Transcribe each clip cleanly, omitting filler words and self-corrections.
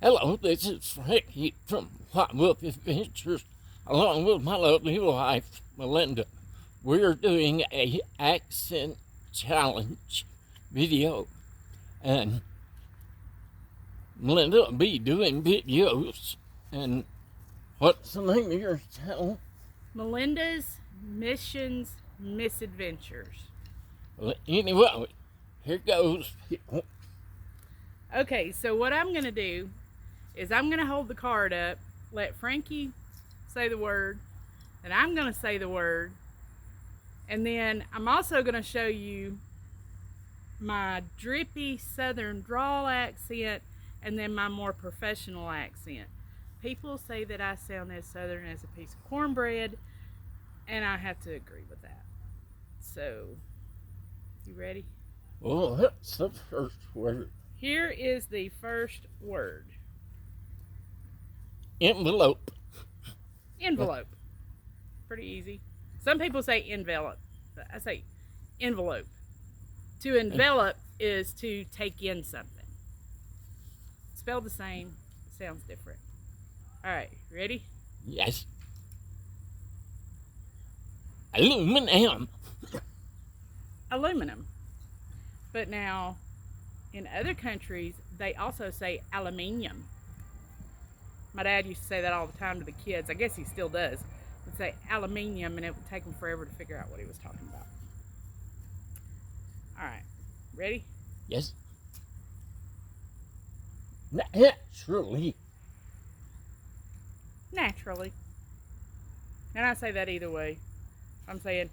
Hello, this is Frankie from White Wolf Adventures, along with my lovely wife, Melinda. We're doing a accent challenge video, and Melinda will be doing videos. And what's the name of your channel? Melinda's Missions Misadventures. Well, anyway, here goes. Okay, so what I'm going to do is I'm going to hold the card up, let Frankie say the word, and I'm going to say the word, and then I'm also going to show you my drippy southern drawl accent and then my more professional accent. People say that I sound as southern as a piece of cornbread, and I have to agree with that. So, you ready? Well, that's the first word. Here is the first word. Envelope. Envelope. Pretty easy. Some people say envelope, but I say envelope. To envelop is to take in something. Spelled the same, sounds different. All right, ready? Yes. Aluminum. Aluminum. But now, in other countries, they also say aluminium. My dad used to say that all the time to the kids. I guess he still does. He'd say aluminium, and it would take them forever to figure out what he was talking about. All right, ready? Yes. Naturally. Naturally. And I say that either way. I'm saying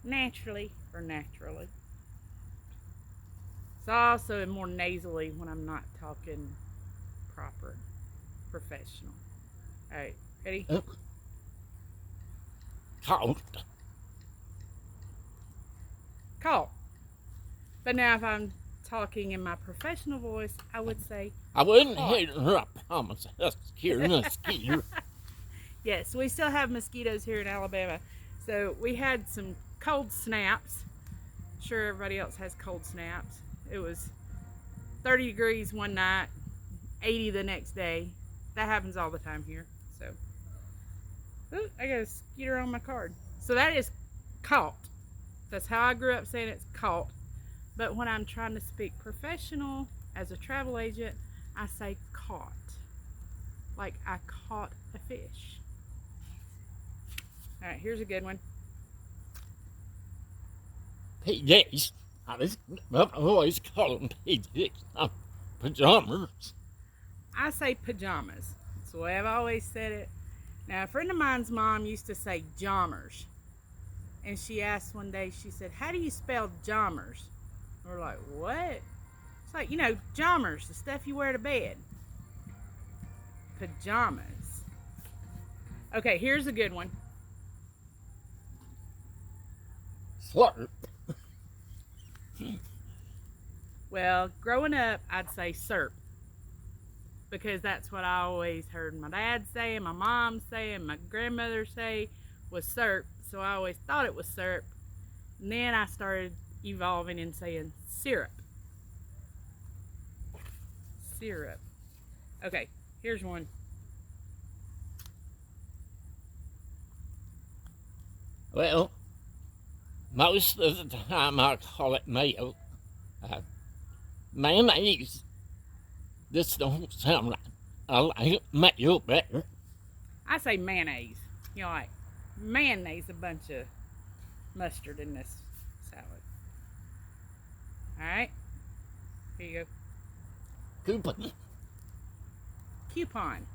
naturally or naturally. It's also more nasally when I'm not talking proper, professional. All right, ready? Caught. Caught. But now if I'm talking in my professional voice, I would say I wouldn't caught. hit her, I promise. That's scaring a mosquito. Yes, we still have mosquitoes here in Alabama. So we had some cold snaps. Sure, everybody else has cold snaps. It was 30 degrees one night, 80 the next day. That happens all the time here. So, ooh, I got a mosquito on my card. So that is caught. That's how I grew up saying it's caught. But when I'm trying to speak professional as a travel agent, I say caught. Like I caught a fish. All right, here's a good one. PJs. I've always called them PJs. Pajamas. I say pajamas. That's the way I've always said it. Now, a friend of mine's mom used to say jommers. And she asked one day, she said, how do you spell jommers? And we're like, what? It's like, jommers, the stuff you wear to bed. Pajamas. Okay, here's a good one. Slurp. Well, growing up, I'd say serp. Because that's what I always heard my dad say, and my mom say, and my grandmother say was serp. So I always thought it was syrup. And then I started evolving and saying syrup. Syrup. Okay, here's one. Well, most of the time I call it mayo. Mayonnaise. This don't sound right. I like mayo better. I say mayonnaise. Like mayonnaise, a bunch of mustard in this salad. All right, here you go. Coupon. Coupon.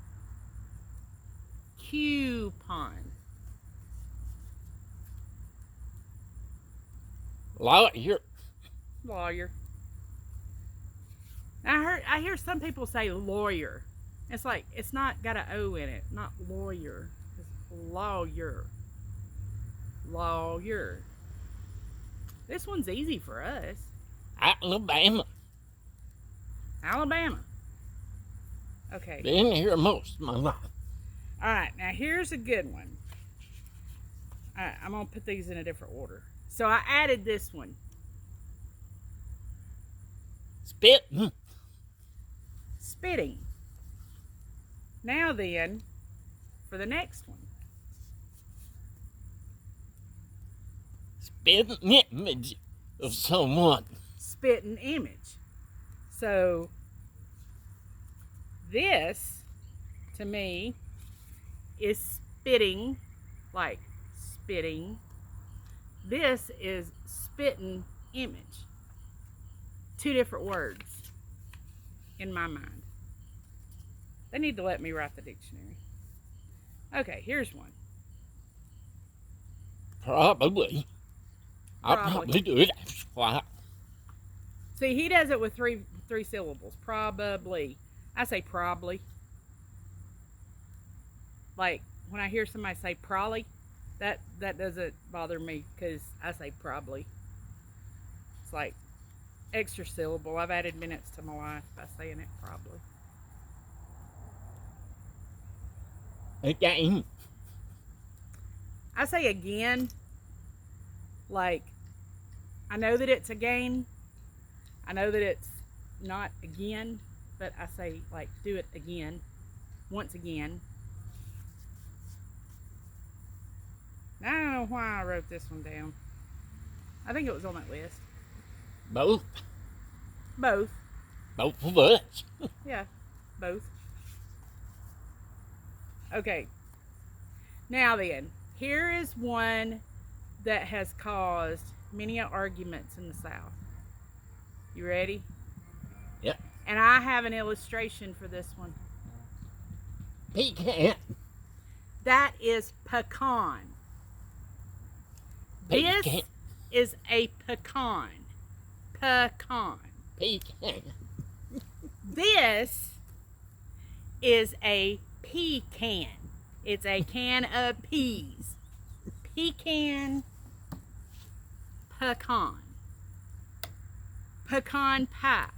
Coupon. Lawyer. Lawyer. I hear some people say lawyer. It's like it's not got an O in it. Not lawyer. It's lawyer. Lawyer. This one's easy for us. Alabama. Alabama. Okay. Been here most of my life. All right. Now here's a good one. All right. I'm gonna put these in a different order. So I added this one. Spitting. Spitting. Now then, for the next one. Spit an image of someone. Spit an image. So this, to me, is spitting, like spitting. This is spitting image. Two different words in my mind. They need to let me write the dictionary. Okay, here's one. Probably. I'll probably do it. Why? See, he does it with three syllables. Probably. I say probably. Like when I hear somebody say probably, that doesn't bother me because I say probably. It's like extra syllable. I've added minutes to my life by saying it probably. Again. I say again. Like, I know that it's again. I know that it's not again, but I say, like, do it again. Once again. Now, I don't know why I wrote this one down. I think it was on that list. Both. Both. Both of us. Yeah, both. Okay. Now then, here is one that has caused many arguments in the South. You ready? Yep. And I have an illustration for this one. Pecan. That is pecan. This Pecan. is a pecan. Pecan. Pecan. This is a pecan. It's a can of peas. Pecan. Pecan. Pecan pie.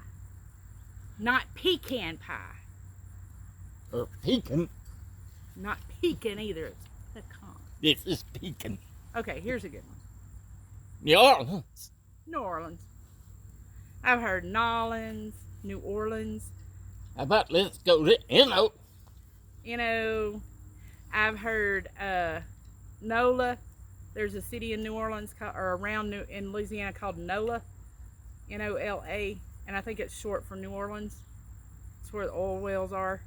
Not pecan pie. Or pecan. Not pecan either. It's pecan. This is pecan. Okay, here's a good one. New Orleans. New Orleans. I've heard Nolans, New Orleans. How about let's go to N.O. You know, I've heard NOLA. There's a city in New Orleans or around in Louisiana called NOLA, N-O-L-A, and I think it's short for New Orleans. It's where the oil wells are.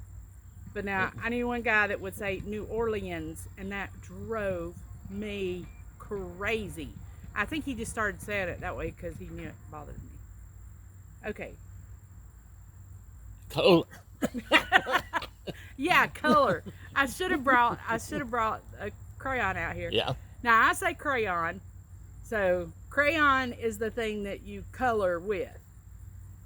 But now I knew one guy that would say New Orleans, and that drove me crazy. I think he just started saying it that way because he knew it bothered me. Okay. Color. Yeah, color. I should have brought a crayon out here. Yeah. Now I say crayon, so crayon is the thing that you color with.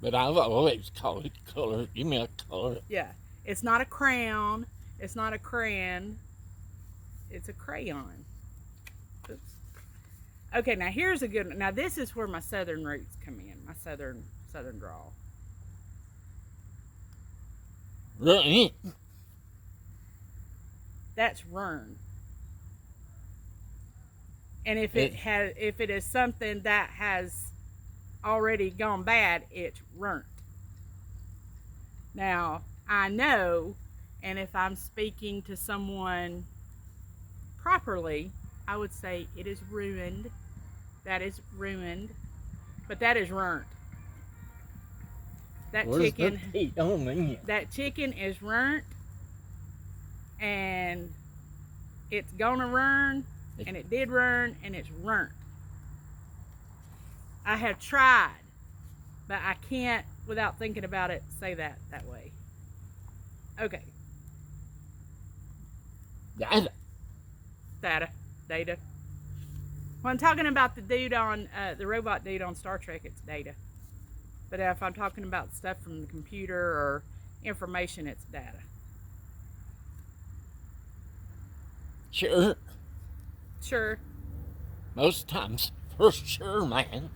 But I've always called it color. Give me a color. Yeah, it's not a crayon. It's not a crayon. It's a crayon. Oops. Okay, now here's a good one. Now this is where my southern roots come in. My southern drawl. Right. That's run. And if it is something that has already gone bad, it's runt. Now, I know, and if I'm speaking to someone properly, I would say it is ruined. That is ruined. But that is runt. That Where's chicken the T on me? that chicken is runt, and it's gonna run, and it did run, and it's runt. I have tried, but I can't, without thinking about it, say that way. Okay. Data. When I'm talking about the dude on, the robot dude on Star Trek, it's data. But if I'm talking about stuff from the computer or information, it's data. Sure. Sure. Most times, for sure, man.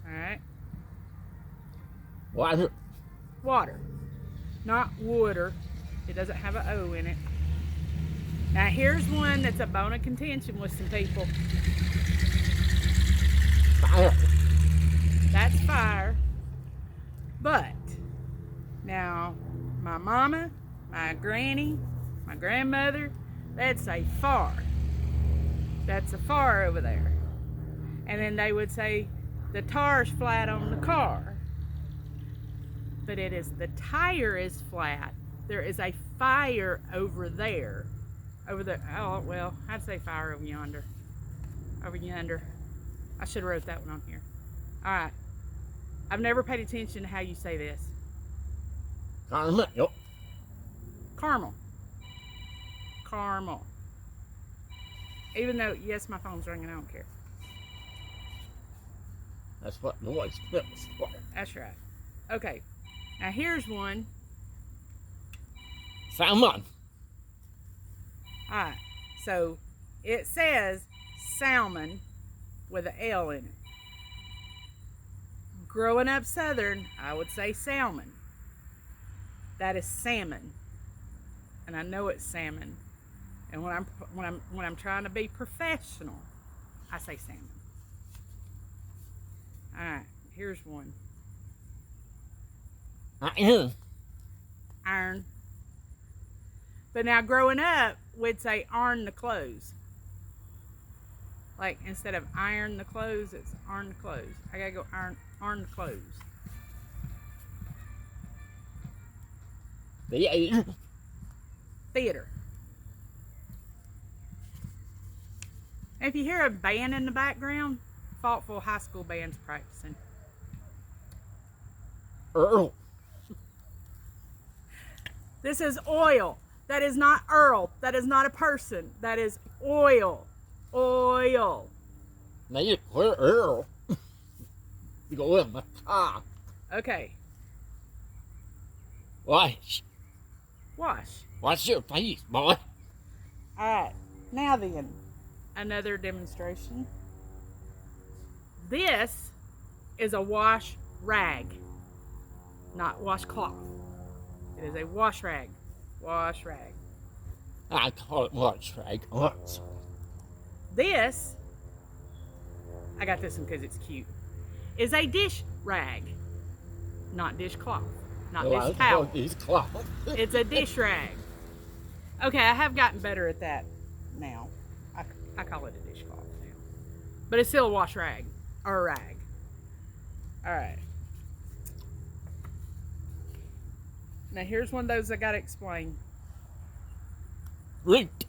Alright. Water. Water. Not water. It doesn't have an O in it. Now here's one that's a bone of contention with some people. Fire. That's fire. But now my mama, my granny, my grandmother, they'd say far. That's a far over there. And then they would say the tar's flat on the car. But it is, the tire is flat. There is a fire over there. Over there. Oh, well, I'd say fire over yonder. Over yonder. I should have wrote that one on here. All right. I've never paid attention to how you say this. Caramel. Caramel. Caramel. Even though, yes, my phone's ringing, I don't care. That's what noise feels for. That's right. Okay. Now here's one. Salmon. Alright. So it says salmon with an L in it. Growing up southern, I would say salmon. That is salmon. And I know it's salmon. And when I'm trying to be professional, I say salmon. Alright, here's one. Iron. Iron. But now growing up, we'd say iron the clothes. Like instead of iron the clothes, it's iron the clothes. I gotta go iron the clothes. Theater. Theater. And if you hear a band in the background, Faultville High School band's practicing. Earl. This is oil. That is not Earl. That is not a person. That is oil. Oil. Now you where Earl? You go in my car. Okay. Wash. Wash. Wash your face, boy. Alright. Now then, another demonstration. This is a wash rag, not washcloth. It is a wash rag. Wash rag. I call it wash rag. Once. This, I got this one because it's cute, is a dish rag, not dishcloth, not Oh, I dish call towel. these cloth. It's a dish rag. Okay, I have gotten better at that now. I call it a dishcloth now. But it's still a wash rag, or a rag. Alright. Now here's one of those I gotta explain. Root.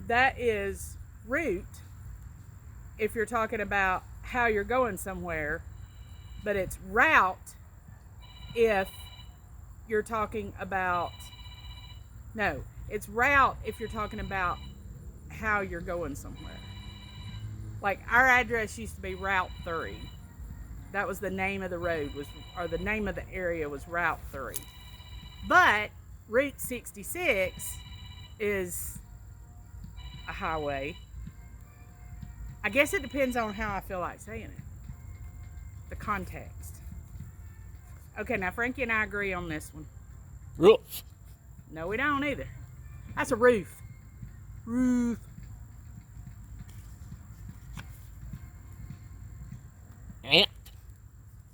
That is route if you're talking about how you're going somewhere, but it's route if you're talking about, no, it's route if you're talking about how you're going somewhere. Like our address used to be Route 3. That was the name of the road, or the name of the area was Route 3. But Route 66 is a highway. I guess it depends on how I feel like saying it. The context. Okay, now Frankie and I agree on this one. Roof. No, we don't either. That's a roof. Roof. Ant.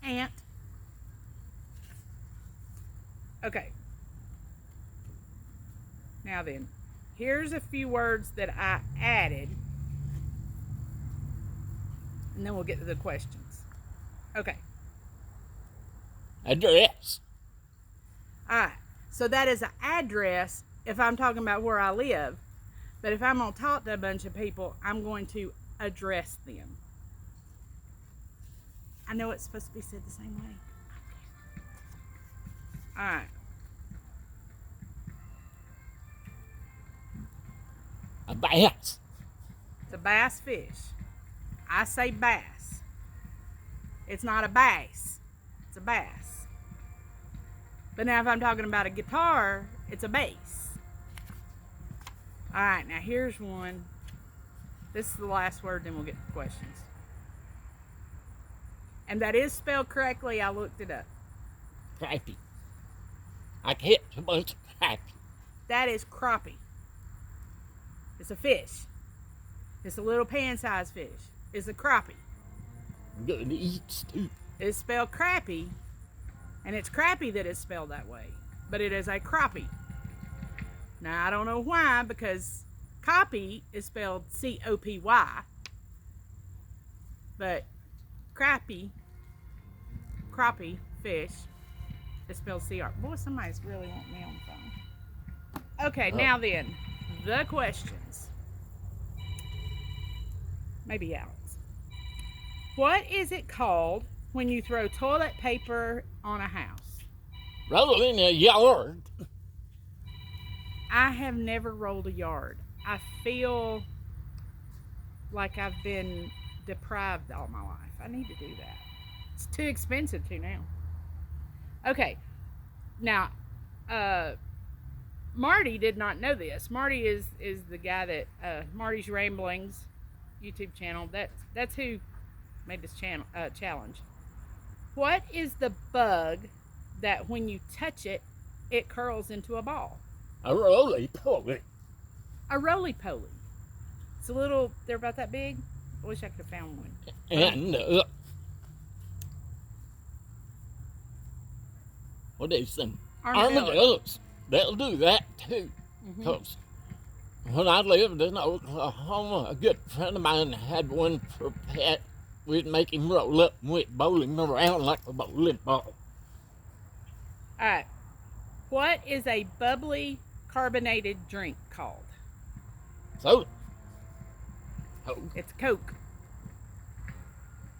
Ant. Okay. Now then, here's a few words that I added, and then we'll get to the questions. Okay. Address. Alright. So that is an address if I'm talking about where I live. But if I'm going to talk to a bunch of people, I'm going to address them. I know it's supposed to be said the same way. Alright. A bass. It's a bass fish. I say bass. It's not a bass. It's a bass. But now if I'm talking about a guitar, it's a bass. Alright, now here's one. This is the last word, then we'll get to the questions. And that is spelled correctly. I looked it up. Crappie. I catch a bunch of crappie. That is crappie. It's a fish. It's a little pan-sized fish. It's a crappie. Good to eat, too. It's spelled crappie, And it's crappie that is spelled that way, but it is a crappie. Now, I don't know why, because copy is spelled C-O-P-Y, but crappie fish is spelled C-R. Boy, somebody's really wanting me on the phone. Okay, now then, the questions. Maybe Alex. What is it called when you throw toilet paper on a house? Rolling a yard. I have never rolled a yard. I feel like I've been deprived all my life. I need to do that. It's too expensive to now. Okay. Now, Marty did not know this. Marty is the guy that Marty's Ramblings YouTube channel. That's who made this channel challenge. What is the bug that when you touch it, it curls into a ball? A roly-poly. A roly-poly. It's a little, they're about that big. I wish I could have found one. And what do you think? Armadillos. They'll do that too. Because when I lived in Oklahoma, a good friend of mine had one for pet. We'd make him roll up and we'd bowl him around like a bowling ball. All right. What is a bubbly carbonated drink called? Soda. Coke. It's Coke.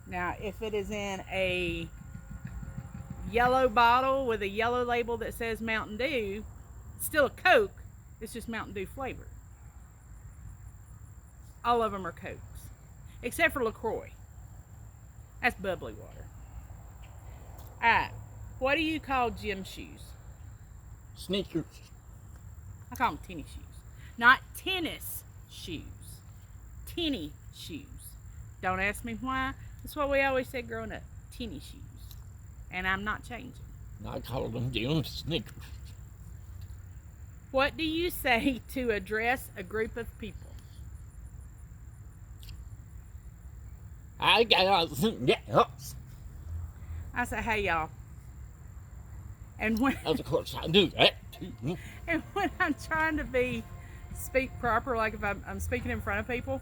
Now, if it is in a yellow bottle with a yellow label that says Mountain Dew, it's still a Coke. It's just Mountain Dew flavor. All of them are Cokes, except for LaCroix. That's bubbly water. All right. What do you call gym shoes? Sneakers. I call them tennis shoes. Not tennis shoes. Tenny shoes. Don't ask me why. That's what we always said growing up. Tenny shoes. And I'm not changing. I call them gym sneakers. What do you say to address a group of people? I got yes. I say, hey, y'all. And when Of course, I do that too. and when I'm trying to speak proper, like if I'm speaking in front of people,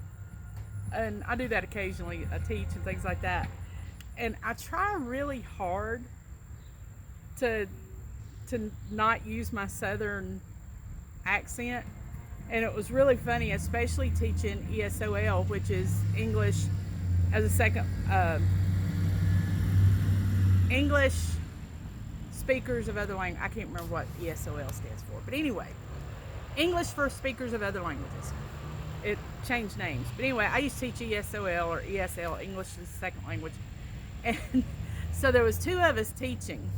and I do that occasionally, I teach and things like that, and I try really hard to not use my southern accent, and it was really funny, especially teaching ESOL, which is English as a second English speakers of other languages. I can't remember what ESOL stands for, but anyway, English for speakers of other languages. It changed names, but anyway, I used to teach ESOL or ESL, English as a second language, and so there was two of us teaching,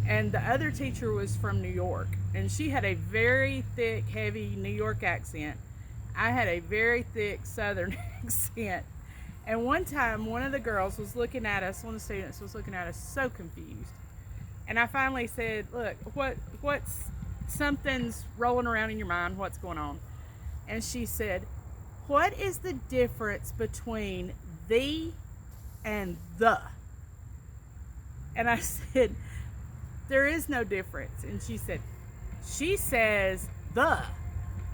and the other teacher was from New York, and she had a very thick, heavy New York accent. I had a very thick Southern accent. And one time, one of the girls was looking at us, one of the students was looking at us so confused. And I finally said, look, what's something's rolling around in your mind, what's going on? And she said, what is the difference between thee and the? And I said, there is no difference. And she said, she says the,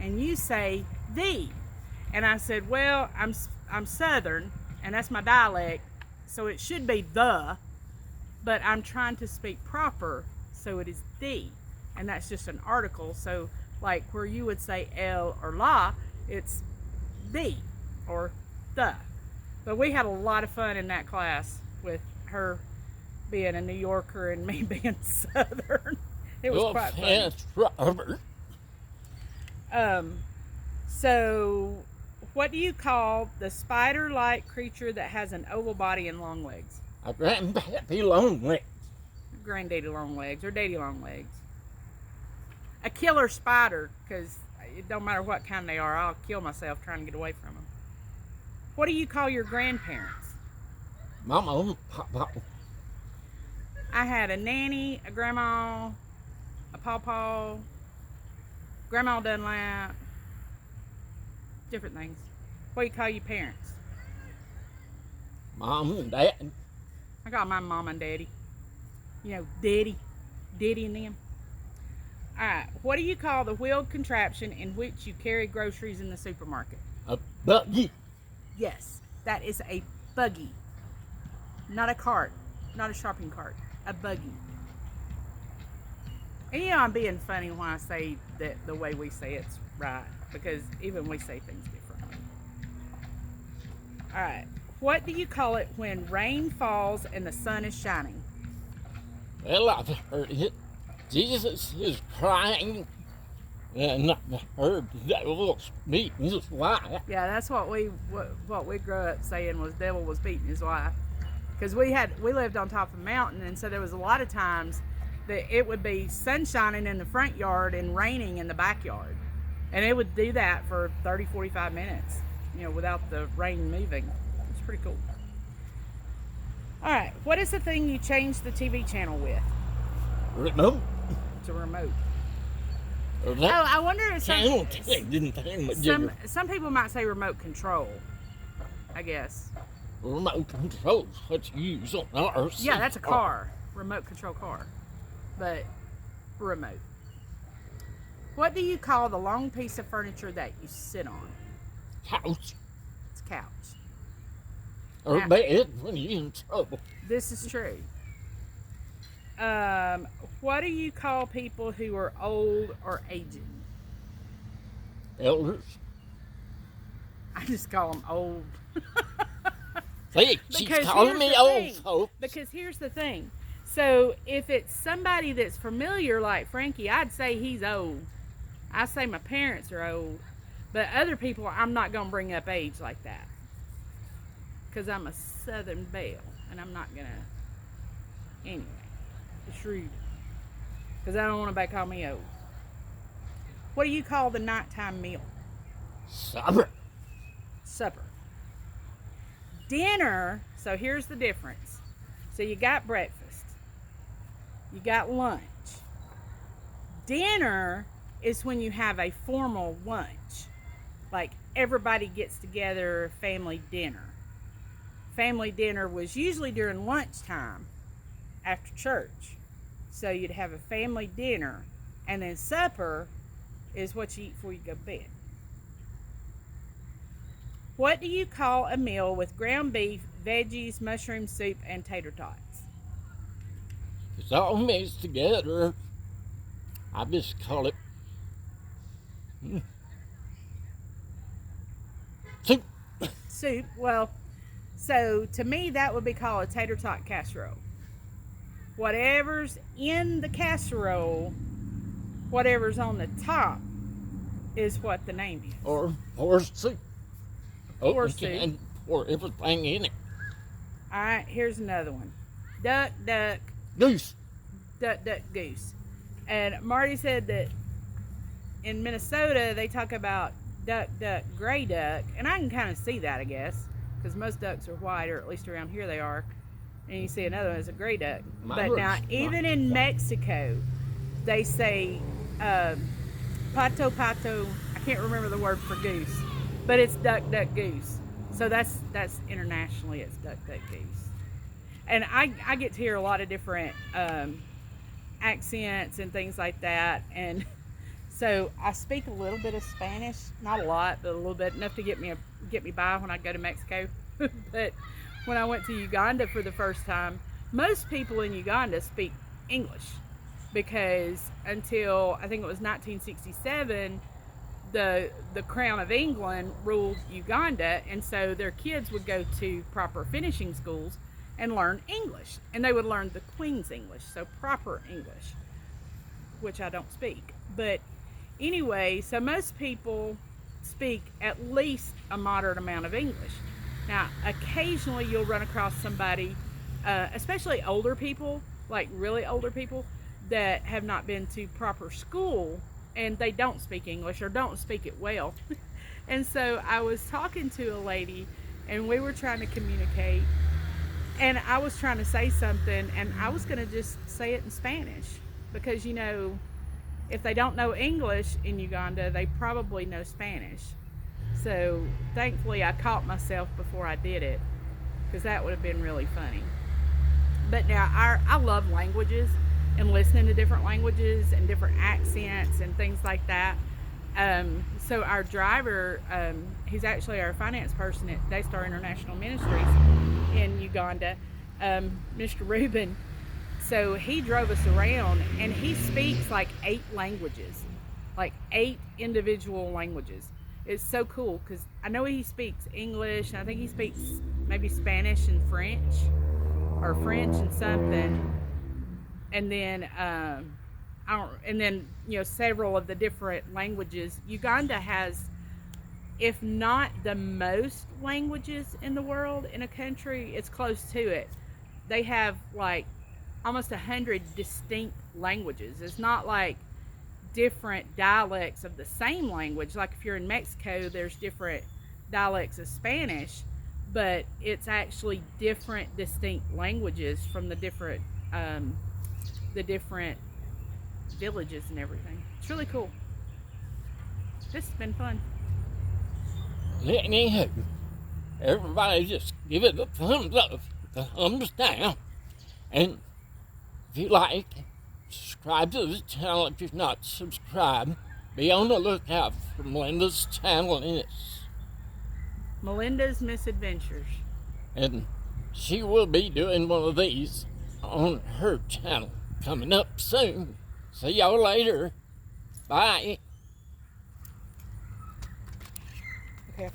and you say thee. And I said, well, I'm Southern, and that's my dialect, so it should be the, but I'm trying to speak proper, so it is the, and that's just an article. So like where you would say L or la, it's the or the. But we had a lot of fun in that class with her being a New Yorker and me being Southern. It was quite fun. So what do you call the spider-like creature that has an oval body and long legs? A grandpappy long legs. Granddaddy long legs or daddy long legs. A killer spider, because it don't matter what kind they are, I'll kill myself trying to get away from them. What do you call your grandparents? Mama, papa. I had a nanny, a grandma, a pawpaw, Grandma Dunlap, different things. What do you call your parents? Mom and dad. I call my mom and daddy. You know, daddy. Diddy and them. All right. What do you call the wheeled contraption in which you carry groceries in the supermarket? A buggy. Yes, that is a buggy. Not a cart. Not a shopping cart. A buggy. And you know I'm being funny when I say that the way we say it's right. Because even we say things differently. All right. What do you call it when rain falls and the sun is shining? Well, I've heard it. Jesus is crying, and I've heard the devil's beating his wife. Yeah, that's what we grew up saying was devil was beating his wife. Because we lived on top of a mountain, and so there was a lot of times that it would be sun shining in the front yard and raining in the backyard. And it would do that for 30, 45 minutes, without the rain moving. It's pretty cool. All right, what is the thing you change the TV channel with? Remote. It's a remote. Or Oh, that I wonder if channel thing didn't think much some people might say remote control, I guess. remote control is what you use on ours. Yeah, that's a car. Remote control car. But remote. What do you call the long piece of furniture that you sit on? Couch It's a couch. or Now- bed when you're in trouble. This is true. What do you call people who are old or aged? Elders. I just call them old. See, she's Because calling here's me the old, thing. folks. Because here's the thing. So if it's somebody that's familiar like Frankie, I'd say he's old. I say my parents are old. But other people, I'm not going to bring up age like that. Because I'm a Southern belle. And I'm not going to... Anyway. It's rude. Because I don't want anybody to call me old. What do you call the nighttime meal? Supper. Supper. Dinner, so here's the difference. So you got breakfast. You got lunch. Dinner is when you have a formal lunch. Like everybody gets together, family dinner. Family dinner was usually during lunchtime after church. So you'd have a family dinner, and then supper is what you eat before you go to bed. What do you call a meal with ground beef, veggies, mushroom soup, and tater tots? It's all mixed together. I just call it soup. Soup. Well, so to me that would be called a tater tot casserole. Whatever's in the casserole, whatever's on the top is what the name is. Or soup. Or You can pour everything in it. All right, here's another one. Duck, duck, Goose. duck, duck, goose. And Marty said that in Minnesota they talk about duck, duck, gray duck, and I can kind of see that, I guess, because most ducks are white, or at least around here they are. And you see another one is a gray duck. My But now, words. even in Mexico, they say pato, pato. I can't remember the word for goose, but it's duck, duck, goose. So that's internationally, it's duck, duck, goose. And I get to hear a lot of different accents and things like that. And so I speak a little bit of Spanish, not a lot, but a little bit, enough to get me by when I go to Mexico. But when I went to Uganda for the first time, most people in Uganda speak English, because until I think it was 1967, the Crown of England ruled Uganda, and so their kids would go to proper finishing schools and learn English, and they would learn the Queen's English, so proper English, which I don't speak. But anyway, so most people speak at least a moderate amount of English. Now, occasionally you'll run across somebody, especially older people, like really older people, that have not been to proper school and they don't speak English or don't speak it well. And so I was talking to a lady and we were trying to communicate, and I was trying to say something and I was going to just say it in Spanish, because if they don't know English in Uganda, they probably know Spanish. So thankfully I caught myself before I did it, because that would have been really funny. But now I love languages, and listening to different languages and different accents and things like that. So our driver, he's actually our finance person at Daystar International Ministries in Uganda, Mr. Reuben. So he drove us around, and he speaks like 8 languages, like 8 individual languages. It's so cool because I know he speaks English, and I think he speaks maybe Spanish and French, or French and something, and then several of the different languages. Uganda has, if not the most languages in the world in a country, it's close to it. They have like almost 100 distinct languages. It's not like different dialects of the same language. Like if you're in Mexico, there's different dialects of Spanish, but it's actually different distinct languages from the different villages and everything. It's really cool. This has been fun. Anywho, everybody just give it a thumbs up, a thumbs down, and if you like, subscribe to the channel. If you're not subscribed, be on the lookout for Melinda's channel, and it's Melinda's Misadventures. and she will be doing one of these on her channel coming up soon. See y'all later. Bye. Okay.